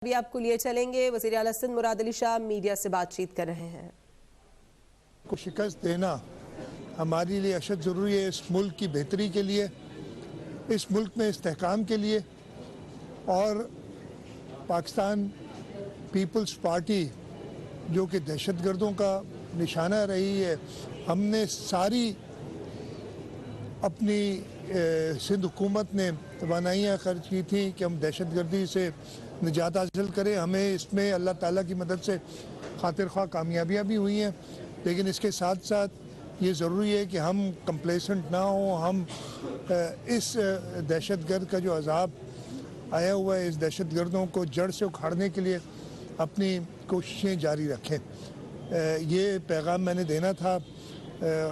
ابھی آپ کو لیے چلیں گے۔ وزیر اعلیٰ سندھ مراد علی شاہ میڈیا سے بات چیت کر رہے ہیں۔ کو شکست دینا ہمارے لیے اشد ضروری ہے، اس ملک کی بہتری کے لیے، اس ملک میں استحکام کے لیے، اور پاکستان پیپلز پارٹی جو کہ دہشت گردوں کا نشانہ رہی ہے، ہم نے ساری اپنی سندھ حکومت نے توانائیاں خرچ کی تھیں کہ ہم دہشت گردی سے نجات حاصل کریں۔ ہمیں اس میں اللہ تعالیٰ کی مدد سے خاطر خواہ کامیابیاں بھی ہوئی ہیں، لیکن اس کے ساتھ ساتھ یہ ضروری ہے کہ ہم کمپلیسنٹ نہ ہوں، ہم اس دہشت گرد کا جو عذاب آیا ہوا ہے، اس دہشت گردوں کو جڑ سے اکھاڑنے کے لیے اپنی کوششیں جاری رکھیں۔ یہ پیغام میں نے دینا تھا۔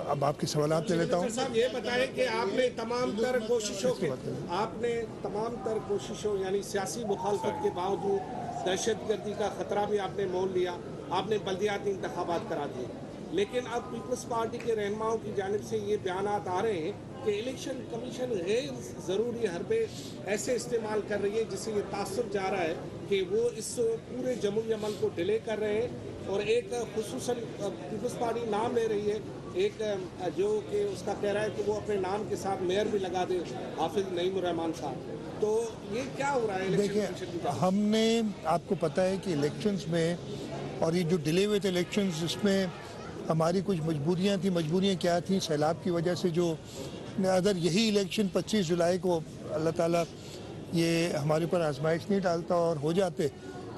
اب آپ کے سوالات لے لیتا ہوں۔ صاحب یہ بتائیں کہ آپ نے تمام تر کوششوں یعنی سیاسی مخالفت کے باوجود دہشت گردی کا خطرہ بھی آپ نے مول لیا، آپ نے بلدیاتی انتخابات کرا دیے، لیکن اب پیپلز پارٹی کے رہنماؤں کی جانب سے یہ بیانات آ رہے ہیں کہ الیکشن کمیشن غیر ضروری حربے ایسے استعمال کر رہی ہے جس سے یہ تاثر جا رہا ہے کہ وہ اس پورے جمہوری عمل کو ڈیلے کر رہے ہیں، اور ایک خصوصاً پیپلز پارٹی نام لے رہی ہے ایک جو کہ اس کا کہہ رہا ہے کہ وہ اپنے نام کے ساتھ میئر بھی لگا دے، حافظ نعیم الرحمان صاحب۔ تو یہ کیا ہو رہا ہے؟ دیکھیں، ہم نے آپ کو پتہ ہے کہ الیکشنز میں، اور یہ جو ڈیلے ہوئے تھے الیکشنز، اس میں ہماری کچھ مجبوریاں تھیں۔ مجبوریاں کیا تھیں؟ سیلاب کی وجہ سے جو اگر یہی الیکشن 25 جولائی کو اللہ تعالیٰ یہ ہمارے اوپر آزمائش نہیں ڈالتا اور ہو جاتے،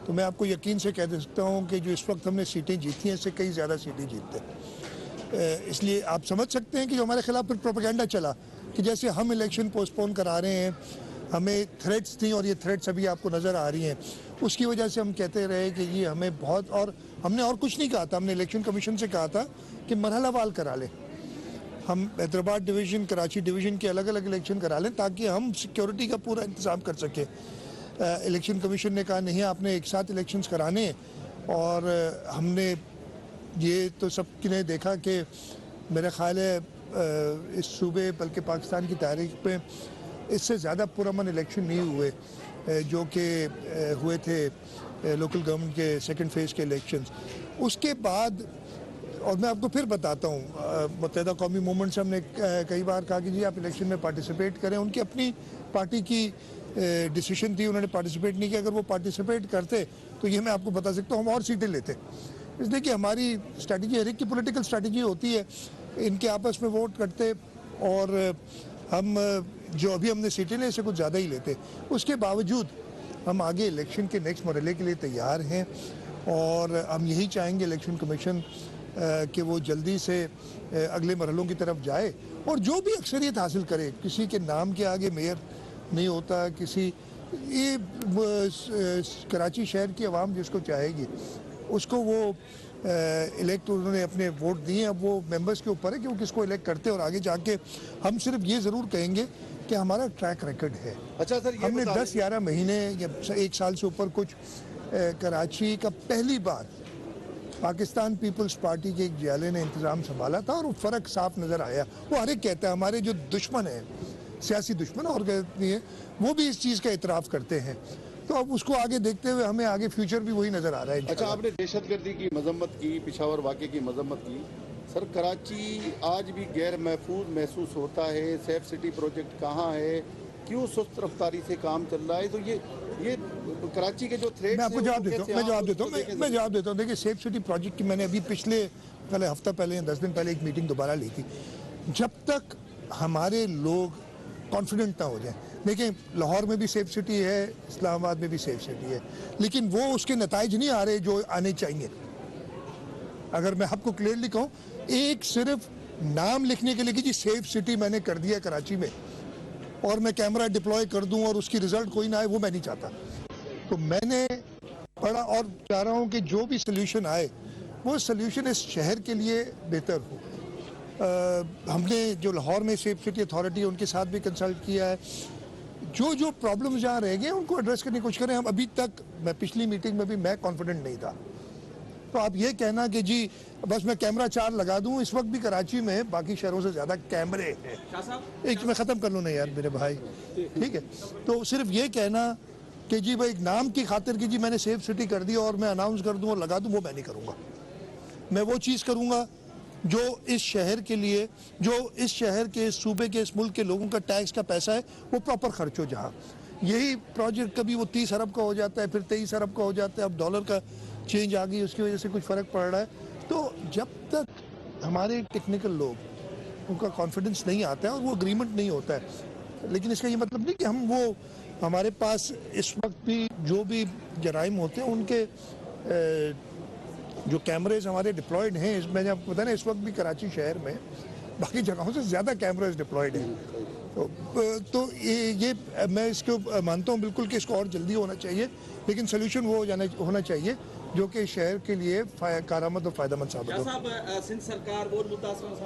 تو میں آپ کو یقین سے کہہ سکتا ہوں کہ جو اس وقت ہم نے سیٹیں جیتی ہیں اس سے کئی زیادہ سیٹیں جیتتے ہیں۔ اس لیے آپ سمجھ سکتے ہیں کہ جو ہمارے خلاف پھر پروپیگنڈا چلا کہ جیسے ہم الیکشن پوسٹ پون کرا رہے ہیں، ہمیں تھریٹس تھیں، اور یہ تھریٹس ابھی آپ کو نظر آ رہی ہیں، اس کی وجہ سے ہم کہتے رہے کہ یہ ہمیں بہت، اور ہم نے اور کچھ نہیں کہا تھا، ہم نے الیکشن کمیشن سے کہا تھا کہ مرحلہ وار کرا لیں، ہم حیدرآباد ڈویژن، کراچی ڈویژن کے الگ الگ الیکشن کرا لیں تاکہ ہم سیکیورٹی کا پورا انتظام کر سکیں۔ الیکشن کمیشن نے کہا نہیں، آپ نے ایک ساتھ الیکشنز کرانے ہیں، اور ہم نے یہ تو سب نے دیکھا کہ میرا خیال ہے اس صوبے بلکہ پاکستان کی تاریخ میں اس سے زیادہ پرامن الیکشن نہیں ہوئے جو کہ ہوئے تھے لوکل گورنمنٹ کے سیکنڈ فیز کے الیکشنز۔ اس کے بعد، اور میں آپ کو پھر بتاتا ہوں، متحدہ قومی موومنٹ سے ہم نے کئی بار کہا کہ جی آپ الیکشن میں پارٹیسپیٹ کریں، ان کی اپنی پارٹی کی ڈیسیشن تھی، انہوں نے پارٹیسپیٹ نہیں کیا۔ اگر وہ پارٹیسپیٹ کرتے تو یہ میں آپ کو بتا سکتا ہوں ہم اور سیٹیں لیتے، اس لیے کہ ہماری اسٹریٹجی، ہر ایک کی پولیٹیکل اسٹریٹجی ہوتی ہے، ان کے آپس میں ووٹ کرتے، اور ہم جو ابھی ہم نے سیٹیں لیں اس سے کچھ زیادہ ہی لیتے۔ اس کے باوجود ہم آگے الیکشن کے نیکسٹ مرحلے کے لیے تیار ہیں، اور ہم یہی چاہیں گے الیکشن کمیشن کہ وہ جلدی سے اگلے مرحلوں کی طرف جائے اور جو بھی اکثریت حاصل کرے۔ کسی کے نام کے آگے میئر نہیں ہوتا، یہ کراچی شہر کی عوام جس کو چاہے گی اس کو وہ الیکٹ، انہوں نے اپنے ووٹ دیے، اب وہ ممبرز کے اوپر ہے کہ وہ کس کو الیکٹ کرتے، اور آگے جا کے ہم صرف یہ ضرور کہیں گے کہ ہمارا ٹریک ریکرڈ ہے۔ اچھا سر، ہم نے 10-11 مہینے یا 1 سال سے اوپر کچھ کراچی کا پہلی بار پاکستان پیپلز پارٹی کے ایک جیالے نے انتظام سنبھالا تھا، اور وہ فرق صاف نظر آیا۔ وہ ہر ایک کہتا ہے، ہمارے جو دشمن ہیں، سیاسی دشمن اور نہیں ہے، وہ بھی اس چیز کا اعتراف کرتے ہیں، تو اب اس کو آگے دیکھتے ہوئے ہمیں آگے فیوچر بھی وہی نظر آ رہا ہے۔ اچھا، آپ نے دہشت گردی کی مذمت کی، پشاور واقعے کی مذمت کی، سر کراچی آج بھی غیر محفوظ محسوس ہوتا ہے، سیف سٹی پروجیکٹ کہاں ہے، کیوں سست رفتاری سے کام چل رہا ہے؟ تو یہ کراچی کے جو تھریٹس ہیں، میں آپ کو جواب دیتا ہوں۔ دیکھیں، سیف سٹی پروجیکٹ کی میں نے ابھی پچھلے ہفتہ پہلے یا 10 دن پہلے ایک میٹنگ دوبارہ لی تھی۔ جب تک ہمارے لوگ کانفیڈنٹ نہ ہو جائیں، دیکھیں لاہور میں بھی سیف سٹی ہے، اسلام آباد میں بھی سیف سٹی ہے، لیکن وہ اس کے نتائج نہیں آ رہے جو آنے چاہیے۔ اگر میں آپ کو کلیئرلی کہوں، ایک صرف نام لکھنے کے لیے کہ جی سیف سٹی میں نے کر دیا کراچی میں، اور میں کیمرہ ڈپلوائے کر دوں اور اس کی رزلٹ کوئی نہ آئے، وہ میں نہیں چاہتا۔ تو میں نے پڑھا اور چاہ رہا ہوں کہ جو بھی سلیوشن آئے وہ سلیوشن اس شہر کے لیے بہتر ہو۔ ہم نے جو لاہور میں سیف سٹی اتھارٹی ہے ان کے ساتھ بھی کنسلٹ کیا ہے، جو پرابلمز جہاں رہ گئے ان کو ایڈریس کرنے کی کوشش کریں۔ ہم ابھی تک، میں پچھلی میٹنگ میں بھی میں کانفیڈنٹ نہیں تھا، تو آپ یہ کہنا کہ جی بس میں کیمرہ 4 لگا دوں، اس وقت بھی کراچی میں باقی شہروں سے زیادہ کیمرے ہیں۔ ایک میں ختم کر لوں نا یار میرے بھائی، ٹھیک ہے؟ تو صرف یہ کہنا کہ جی بھائی ایک نام کی خاطر کہ جی میں نے سیف سٹی کر دی اور میں اناؤنس کر دوں اور لگا دوں، وہ میں نہیں کروں گا. میں وہ چیز کروں گا جو اس شہر کے لیے، جو اس شہر کے، اس صوبے کے، اس ملک کے لوگوں کا ٹیکس کا پیسہ ہے وہ پراپر خرچ ہو. جہاں یہی پروجیکٹ کبھی وہ 30 ارب کا ہو جاتا ہے، پھر 23 ارب کا ہو جاتا ہے، اب ڈالر کا چینج آ گئی، اس کی وجہ سے کچھ فرق پڑ رہا ہے. تو جب تک ہمارے ٹیکنیکل لوگ ان کا کانفیڈنس نہیں آتا ہے اور وہ اگریمنٹ نہیں ہوتا ہے، لیکن اس کا یہ مطلب نہیں کہ ہم وہ، ہمارے پاس اس وقت بھی جو بھی جرائم ہوتے ہیں ان کے جو کیمریز ہمارے ڈپلائڈ ہیں، میں نے آپ کو بتایا نا، اس وقت بھی کراچی شہر میں باقی جگہوں سے زیادہ کیمراز ڈپلائڈ ہیں. تو یہ میں اس کو مانتا ہوں بالکل کہ اس کو اور جلدی ہونا چاہیے، لیکن سلیوشن وہ ہونا چاہیے جو کہ شہر کے لیے کارآمد اور فائدہ مند ثابت ہو. صاحب سندھ سرکار ووٹ متاثرن سے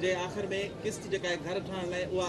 کے آخر میں قسط جکا ہے گھر ٹھاڻ لاءِ اها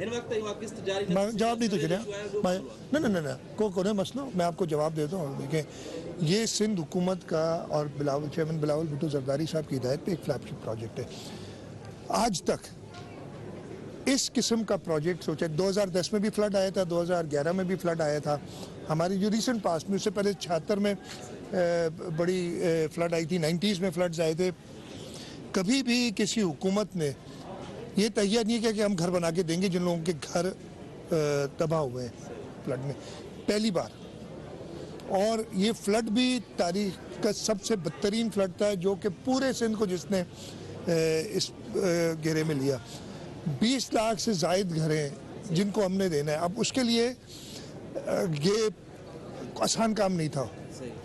ہن وقت اها قسط جاری میں جواب نہیں تو چلے نہ کوئی مسئلہ، میں آپ کو جواب دیتا ہوں. دیکھیں، یہ سندھ حکومت کا اور چیئرمین بلاول بھٹو زرداری صاحب کی ہدایت پہ ایک فلیگ شپ پروجیکٹ ہے. آج تک اس قسم کا پروجیکٹ سوچا، 2010 میں بھی فلڈ آیا تھا، 2011 میں بھی فلڈ آیا تھا. ہماری جو ریسنٹ پاسٹ میں، اس سے پہلے 76 میں بڑی فلڈ آئی تھی، 90s میں فلڈز آئے تھے. کبھی بھی کسی حکومت نے یہ تہیہ نہیں کیا کہ ہم گھر بنا کے دیں گے جن لوگوں کے گھر تباہ ہوئے ہیں فلڈ میں. پہلی بار. اور یہ فلڈ بھی تاریخ کا سب سے بدترین فلڈ تھا جو کہ پورے سندھ کو جس نے اس گھیرے میں لیا. 20 لاکھ سے زائد گھریں جن کو ہم نے دینا ہے. اب اس کے لیے یہ آسان کام نہیں تھا،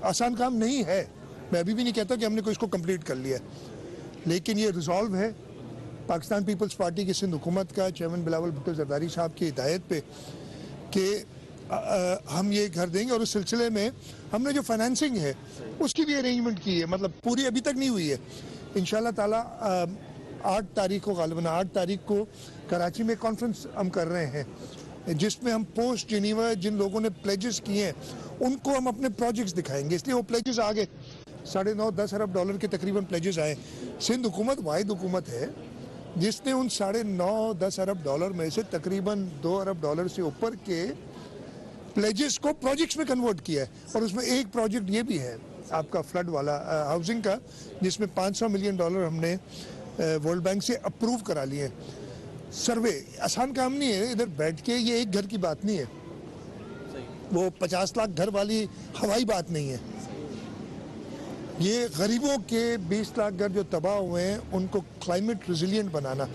آسان کام نہیں ہے. میں ابھی بھی نہیں کہتا کہ ہم نے اس کو کمپلیٹ کر لیا، لیکن یہ ریزالو ہے پاکستان پیپلز پارٹی کی سندھ حکومت کا چیئرمین بلاول بھٹو زرداری صاحب کی ہدایت پہ کہ ہم یہ گھر دیں گے. اور اس سلسلے میں ہم نے جو فائنینسنگ ہے اس کی بھی ارینجمنٹ کی ہے، مطلب پوری ابھی تک نہیں ہوئی ہے. انشاءاللہ تعالیٰ 8 تاریخ کو، غالباً 8 تاریخ کو کراچی میں کانفرنس ہم کر رہے ہیں جس میں ہم پوسٹ جنیوا جن لوگوں نے پلیجز کیے ہیں ان کو ہم اپنے پروجیکٹس دکھائیں گے. اس لیے وہ پلیجز آگے 9.5-10 ارب ڈالر کے تقریباً پلیجز آئے. سندھ حکومت واحد حکومت ہے جس نے ان 9.5-10 ارب ڈالر میں سے تقریباً 2 ارب ڈالر سے اوپر کے پلیجز کو پروجیکٹس میں کنورٹ کیا ہے. اور اس میں ایک پروجیکٹ یہ بھی ہے آپ کا فلڈ والا ہاؤسنگ کا، جس میں $500 ملین ہم نے ورلڈ بینک سے اپروو کرا لیے. سروے آسان کام نہیں ہے، ادھر بیٹھ کے یہ ایک گھر کی بات نہیں ہے، وہ 50 لاکھ گھر والی ہوائی بات نہیں ہے. یہ غریبوں کے 20 لاکھ گھر جو تباہ ہوئے ہیں ان کو کلائمیٹ ریزیلینٹ بنانا،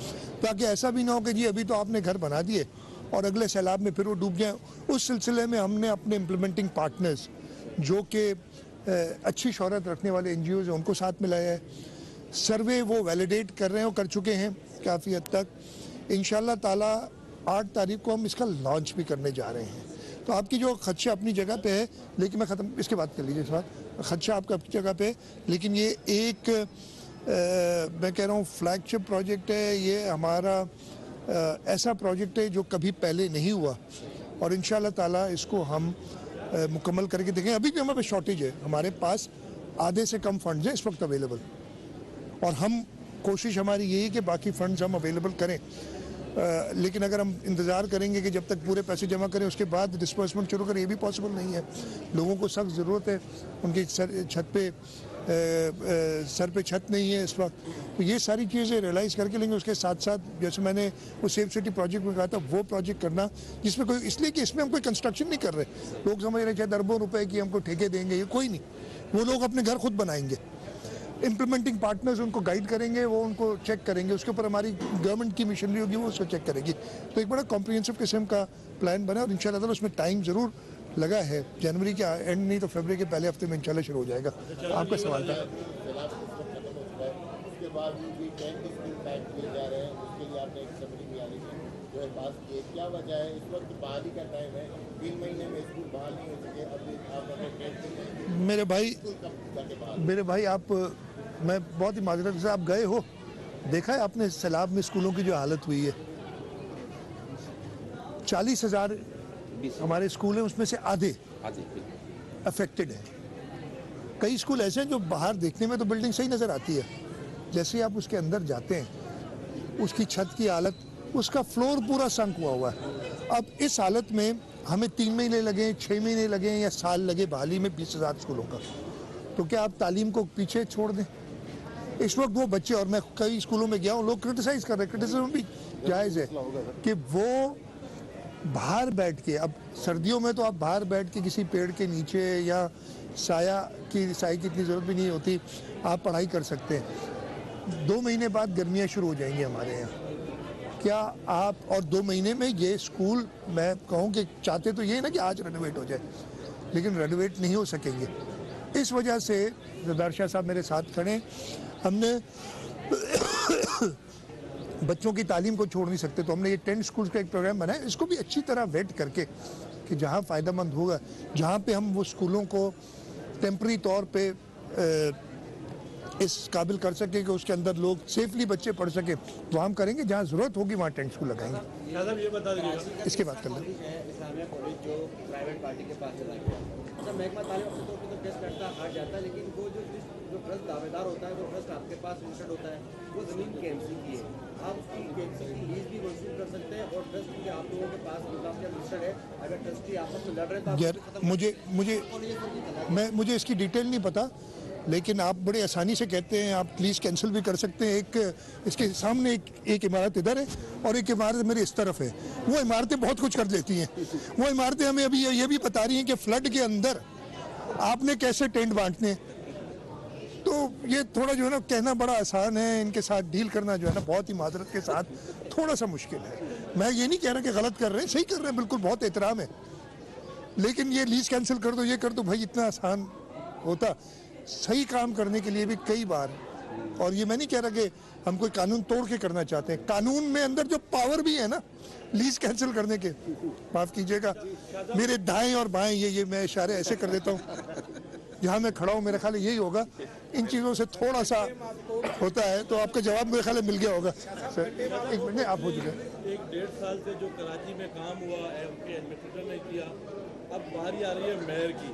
تاکہ ایسا بھی نہ ہو کہ جی ابھی تو آپ نے گھر بنا دیے اور اگلے سیلاب میں پھر وہ ڈوب جائیں. اس سلسلے میں ہم نے اپنے امپلیمنٹنگ پارٹنرز جو کہ اچھی شہرت رکھنے والے NGOs ہیں ان کو ساتھ میں لایا ہے. سروے وہ ویلیڈیٹ کر رہے ہیں اور کر چکے ہیں کافی حد تک. انشاءاللہ تعالیٰ 8 تاریخ کو ہم اس کا لانچ بھی کرنے جا رہے ہیں. تو آپ کی جو خدشہ اپنی جگہ پہ ہے، لیکن میں ختم اس کے بعد کر لیجیے اس بات، خدشہ آپ کا اپنی جگہ پہ ہے، لیکن یہ ایک میں کہہ رہا ہوں فلیگ شپ پروجیکٹ ہے. یہ ہمارا ایسا پروجیکٹ ہے جو کبھی پہلے نہیں ہوا اور انشاءاللہ تعالیٰ اس کو ہم مکمل کر کے دیکھیں. ابھی بھی ہمارے پاس شارٹیج ہے، ہمارے پاس آدھے سے کم فنڈز ہیں اس وقت اویلیبل، اور ہم کوشش ہماری یہی ہے کہ باقی فنڈز ہم اویلیبل کریں. لیکن اگر ہم انتظار کریں گے کہ جب تک پورے پیسے جمع کریں اس کے بعد ڈسپرسمنٹ شروع کریں، یہ بھی پاسبل نہیں ہے. لوگوں کو سخت ضرورت ہے، ان کی سر پہ چھت نہیں ہے اس وقت. تو یہ ساری چیزیں ریئلائز کر کے لیں گے. اس کے ساتھ ساتھ جیسے میں نے وہ سیف سٹی پروجیکٹ میں کہا تھا، وہ پروجیکٹ کرنا جس میں کوئی، اس لیے کہ اس میں ہم کوئی کنسٹرکشن نہیں کر رہے. لوگ سمجھ رہے ہیں اربوں روپے کی ہم کو ٹھیکے دیں گے، یہ کوئی نہیں. وہ لوگ اپنے گھر خود بنائیں گے. امپلیمنٹنگ پارٹنرز ان کو گائیڈ کریں گے، وہ ان کو چیک کریں گے. اس کے اوپر ہماری گورنمنٹ کی مشنری ہوگی، وہ اس کو چیک کرے گی. تو ایک بڑا کمپریہنسو قسم کا پلان بنا اور انشاءاللہ تعالیٰ اس میں ٹائم ضرور لگا ہے. جنوری کے اینڈ نہیں تو فیبرری کے پہلے ہفتے میں انشاءاللہ شروع ہو جائے گا. آپ کا سوال تھا. میرے بھائی آپ، میں بہت ہی معذرت سے، آپ گئے ہو، دیکھا ہے آپ نے سیلاب میں اسکولوں کی جو حالت ہوئی ہے. 40,000 ہمارے اسکول ہیں، اس میں سے آدھے افیکٹڈ ہیں. کئی اسکول ایسے ہیں جو باہر دیکھنے میں تو بلڈنگ صحیح نظر آتی ہے، جیسے آپ اس کے اندر جاتے ہیں اس کی چھت کی حالت، اس کا فلور پورا سنک ہوا ہے. اب اس حالت میں ہمیں 3 مہینے لگیں 6 مہینے لگیں یا سال لگے بحالی میں 20,000 اسکولوں کا، تو کیا آپ تعلیم کو پیچھے چھوڑ دیں؟ اس وقت وہ بچے، اور میں کئی اسکولوں میں گیا ہوں، لوگ کرٹیسائز کر رہے ہیں، کرٹیسزم بھی جائز ہے کہ وہ باہر بیٹھ کے، اب سردیوں میں تو آپ باہر بیٹھ کے کسی پیڑ کے نیچے یا سایہ کی اتنی ضرورت بھی نہیں ہوتی، آپ پڑھائی کر سکتے ہیں۔ 2 مہینے بعد گرمیاں شروع ہو جائیں گی ہمارے یہاں، کیا آپ، اور 2 مہینے میں یہ اسکول، میں کہوں کہ چاہتے تو یہ ہے نا کہ آج رینوویٹ ہو جائے، لیکن رینوویٹ نہیں ہو سکیں گے۔ اس وجہ سے زردار شاہ صاحب میرے ساتھ کھڑے ہیں، ہم نے بچوں کی تعلیم کو چھوڑ نہیں سکتے، تو ہم نے یہ 10 اسکولز کا ایک پروگرام بنایا، اس کو بھی اچھی طرح ویٹ کر کے کہ جہاں فائدہ مند ہوگا، جہاں پہ ہم وہ اسکولوں کو ٹیمپری طور پہ اس قابل کر سکیں کہ اس کے اندر لوگ سیفلی بچے پڑھ سکیں، وہ ہم کریں گے، جہاں ضرورت ہوگی وہاں 10 اسکول لگائیں گے۔ اس کے بعد کر لیں۔ اسلامیہ کالج جو پرائیویٹ پارٹی کے پاس چلا گیا، سر محکمہ تعلیم اپنے طور پہ تو ٹیسٹ کرتا ہار جاتا ہے، لیکن وہ جو ٹرسٹ دعوے دار ہوتا ہے، وہ ٹرسٹ آپ کے پاس لسٹڈ ہوتا ہے، وہ زمین کے ایم سی کی ہے، آپ اس کی کے ایم سی کی لیز بھی منسوخ کر سکتے ہیں، اور ٹرسٹ کی آپ لوگوں کے پاس نظام کا لسٹڈ ہے، اگر ٹرسٹی آپس میں لڑ رہے تو مجھے اس کی ڈیٹیل نہیں پتا، لیکن آپ بڑے آسانی سے کہتے ہیں، آپ پلیز کینسل بھی کر سکتے ہیں۔ ایک اس کے سامنے ایک عمارت ادھر ہے اور ایک عمارت میرے اس طرف ہے، وہ عمارتیں بہت کچھ کر دیتی ہیں، وہ عمارتیں ہمیں ابھی یہ بھی بتا رہی ہیں کہ فلڈ کے اندر آپ نے کیسے ٹینٹ بانٹنے، تو یہ تھوڑا جو ہے نا کہنا بڑا آسان ہے، ان کے ساتھ ڈیل کرنا جو ہے نا بہت ہی معذرت کے ساتھ تھوڑا سا مشکل ہے۔ میں یہ نہیں کہہ رہا کہ غلط کر رہے ہیں، صحیح کر رہے ہیں، بالکل بہت احترام ہے، لیکن یہ لیز کینسل کر دو، یہ کر دو، بھائی اتنا آسان ہوتا؟ صحیح کام کرنے کے لیے بھی کئی بار، اور یہ میں نہیں کہہ رہا کہ ہم کوئی قانون توڑ کے کرنا چاہتے ہیں، قانون میں اندر جو پاور بھی ہے نا لیز کینسل کرنے کے، معاف کیجئے گا میرے دائیں اور بائیں، یہ میں اشارے ایسے کر دیتا ہوں جہاں میں کھڑا ہوں، میرا خیال ہے یہی ہوگا، ان چیزوں سے تھوڑا سا ہوتا ہے، تو آپ کا جواب میرے خیال ہے مل گیا ہوگا۔ سر ایک منٹ، آپ ہو چکے۔ 1.5 سال سے جو کراچی میں کام ہوا ایم کے ایڈمنسٹریٹر نے کیا، اب باری آ رہی ہے میئر کی،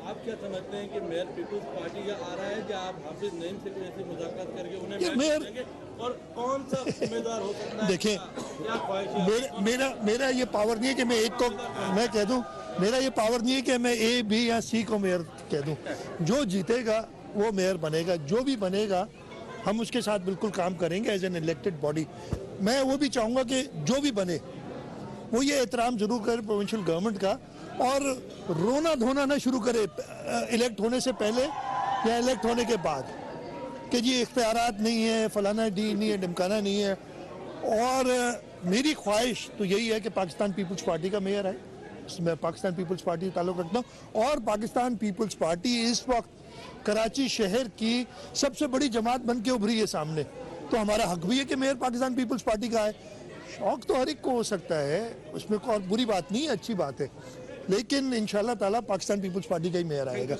آپ کیا سمجھتے ہیں کہ میئر پیپلز پارٹی کا آ رہا ہے کہ آپ حافظ نعیم سے کوئی ایسی مذاکرات کر کے انہیں میئر کریں گے، اور کون سا ذمہ دار ہو سکتا ہے؟ دیکھیں، کیا خواہش میرا یہ پاور نہیں ہے کہ میں ایک کو میں کہہ دوں، میرا یہ پاور نہیں ہے کہ میں اے بی یا سی کو میئر کہہ دوں، جو جیتے گا وہ میئر بنے گا، جو بھی بنے گا ہم اس کے ساتھ بالکل کام کریں گے ایز این الیکٹڈ باڈی۔ میں وہ بھی چاہوں گا کہ جو بھی بنے وہ یہ احترام ضرور کرے پروونشل گورنمنٹ کا، اور رونا دھونا نہ شروع کرے الیکٹ ہونے سے پہلے یا الیکٹ ہونے کے بعد کہ جی اختیارات نہیں ہے، فلانا ڈی نہیں ہے، ڈمکانا نہیں ہے۔ اور میری خواہش تو یہی ہے کہ پاکستان پیپلز پارٹی کا میئر ہے، میں پاکستان پیپلز پارٹی سے تعلق رکھتا ہوں، اور پاکستان پیپلز پارٹی اس وقت کراچی شہر کی سب سے بڑی جماعت بن کے ابھری ہے سامنے، تو ہمارا حق بھی ہے کہ میئر پاکستان پیپلز پارٹی کا ہے۔ شوق تو ہر ایک کو ہو سکتا ہے، اس میں کوئی اور بری بات نہیں ہے، اچھی بات ہے، لیکن انشاءاللہ تعالیٰ پاکستان پیپلز پارٹی کا ہی میئر آئے گا۔